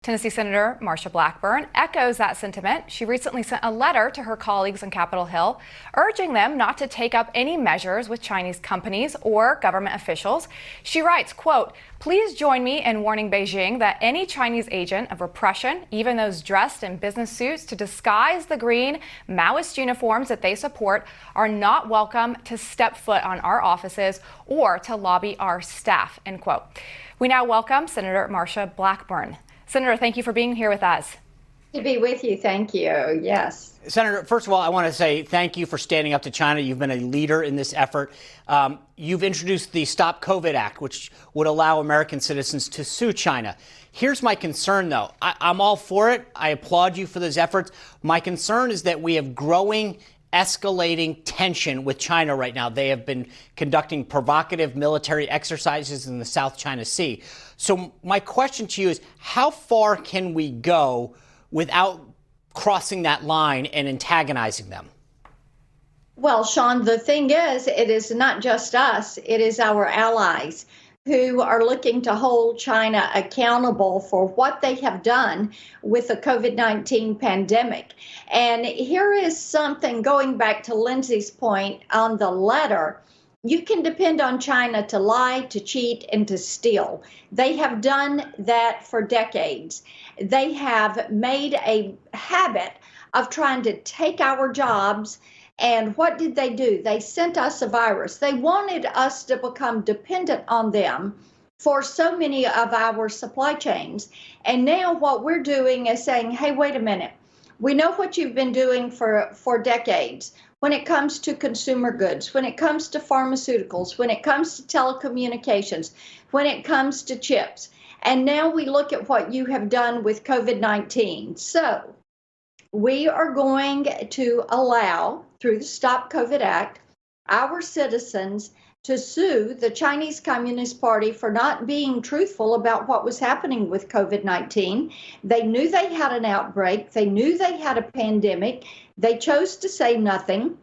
Tennessee Senator Marsha Blackburn echoes that sentiment. She recently sent a letter to her colleagues on Capitol Hill, urging them not to take up any measures with Chinese companies or government officials. She writes, quote, "Please join me in warning Beijing that any Chinese agent of repression, even those dressed in business suits to disguise the green Maoist uniforms that they support, are not welcome to step foot on our offices or to lobby our staff," end quote. We now welcome Senator Marsha Blackburn. Senator, thank you for being here with us. To be with you. Thank you. Yes. Senator, first of all, I want to say thank you for standing up to China. You've been a leader in this effort. You've introduced the Stop COVID Act, which would allow American citizens to sue China. Here's my concern, though. I'm all for it. I applaud you for those efforts. My concern is that we have growing, escalating tension with China right now. They have been conducting provocative military exercises in the South China Sea. So my question to you is, how far can we go without crossing that line and antagonizing them? Well, Sean, the thing is, it is not just us, it is our allies who are looking to hold China accountable for what they have done with the COVID-19 pandemic. And here is something going back to Lindsay's point on the letter. You can depend on China to lie, to cheat, and to steal. They have done that for decades. They have made a habit of trying to take our jobs. And what did they do? They sent us a virus. They wanted us to become dependent on them for so many of our supply chains. And now what we're doing is saying, hey, wait a minute. We know what you've been doing for decades. When it comes to consumer goods, when it comes to pharmaceuticals, when it comes to telecommunications, when it comes to chips. And now we look at what you have done with COVID-19. So we are going to allow, through the Stop COVID Act, our citizens to sue the Chinese Communist Party for not being truthful about what was happening with COVID-19. They knew they had an outbreak. They knew they had a pandemic. They chose to say nothing.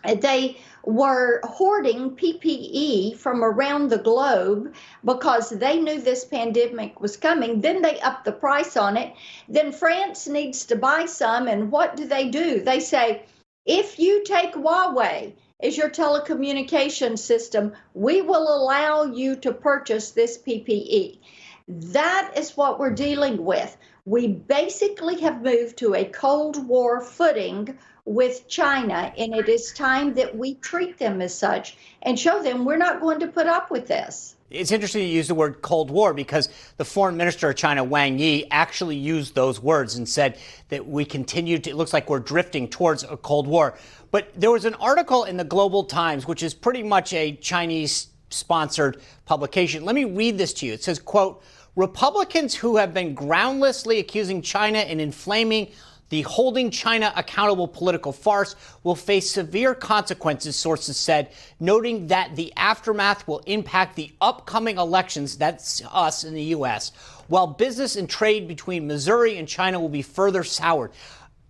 They were hoarding PPE from around the globe because they knew this pandemic was coming. Then they upped the price on it. Then France needs to buy some. And what do? They say, if you take Huawei as your telecommunication system, we will allow you to purchase this PPE. That is what we're dealing with. We basically have moved to a Cold War footing with China, and it is time that we treat them as such and show them we're not going to put up with this. It's interesting you use the word Cold War because the foreign minister of China, Wang Yi, actually used those words and said that we continue to, it looks like we're drifting towards a Cold War. But there was an article in the Global Times, which is pretty much a Chinese-sponsored publication. Let me read this to you. It says, quote, "Republicans who have been groundlessly accusing China and inflaming the holding China accountable political farce will face severe consequences," sources said, noting that the aftermath will impact the upcoming elections, that's us in the U.S., while business and trade between Missouri and China will be further soured.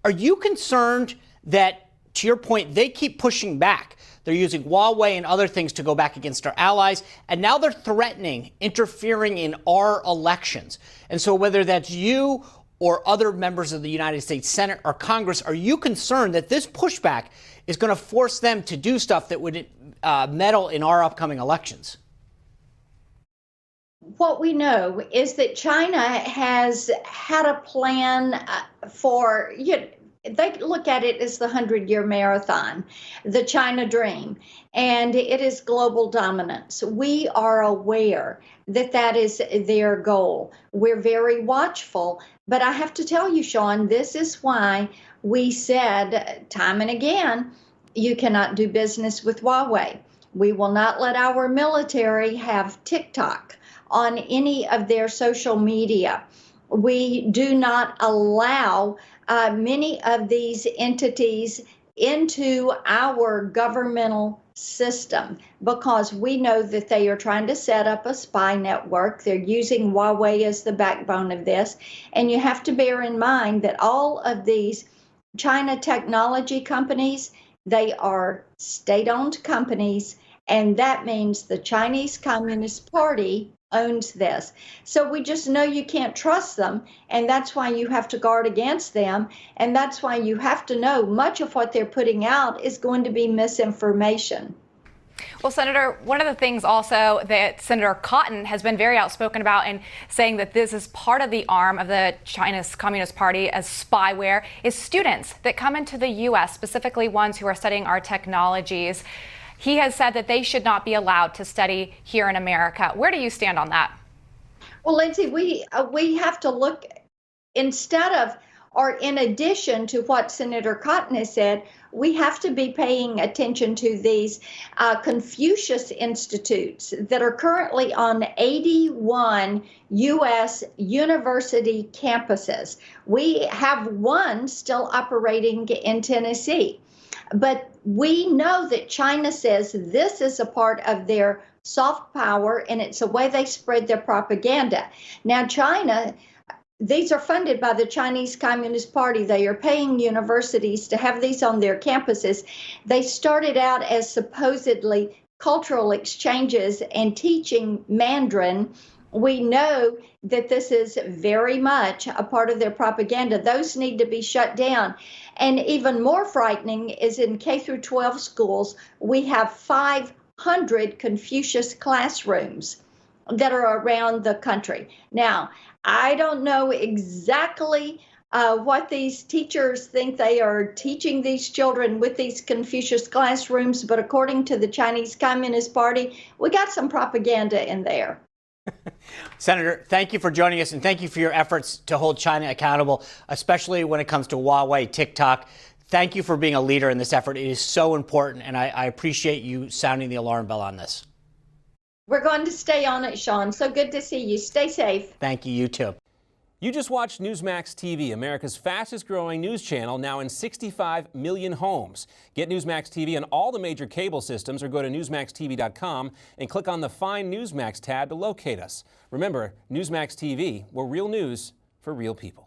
Are you concerned that, to your point, they keep pushing back? They're using Huawei and other things to go back against our allies, and now they're threatening interfering in our elections. And so whether that's you or other members of the United States Senate or Congress, are you concerned that this pushback is going to force them to do stuff that would meddle in our upcoming elections? What we know is that China has had a plan for, they look at it as the 100-year marathon, the China dream, and it is global dominance. We are aware that that is their goal. We're very watchful, but I have to tell you, Sean, this is why we said time and again, you cannot do business with Huawei. We will not let our military have TikTok on any of their social media. We do not allow many of these entities into our governmental system because we know that they are trying to set up a spy network. They're using Huawei as the backbone of this. And you have to bear in mind that all of these China technology companies, they are state-owned companies, and that means the Chinese Communist Party owns this. So we just know you can't trust them, and that's why you have to guard against them, and that's why you have to know much of what they're putting out is going to be misinformation. Well, Senator, one of the things also that Senator Cotton has been very outspoken about and saying that this is part of the arm of the China's Communist Party as spyware is students that come into the U.S., specifically ones who are studying our technologies. He has said that they should not be allowed to study here in America. Where do you stand on that? Well, Lindsay, we have to look instead of or in addition to what Senator Cotton has said, we have to be paying attention to these Confucius Institutes that are currently on 81 U.S. university campuses. We have one still operating in Tennessee. But we know that China says this is a part of their soft power, and it's a way they spread their propaganda. Now, China, these are funded by the Chinese Communist Party. They are paying universities to have these on their campuses. They started out as supposedly cultural exchanges and teaching Mandarin. We know that this is very much a part of their propaganda. Those need to be shut down. And even more frightening is in K through 12 schools, we have 500 Confucius classrooms that are around the country. Now, I don't know exactly what these teachers think they are teaching these children with these Confucius classrooms, but according to the Chinese Communist Party, we got some propaganda in there. Senator, thank you for joining us, and thank you for your efforts to hold China accountable, especially when it comes to Huawei, TikTok. Thank you for being a leader in this effort. It is so important, and I appreciate you sounding the alarm bell on this. We're going to stay on it, Sean. So good to see you. Stay safe. Thank you. You too. You just watched Newsmax TV, America's fastest growing news channel, now in 65 million homes. Get Newsmax TV on all the major cable systems or go to NewsmaxTV.com and click on the Find Newsmax tab to locate us. Remember, Newsmax TV, we're real news for real people.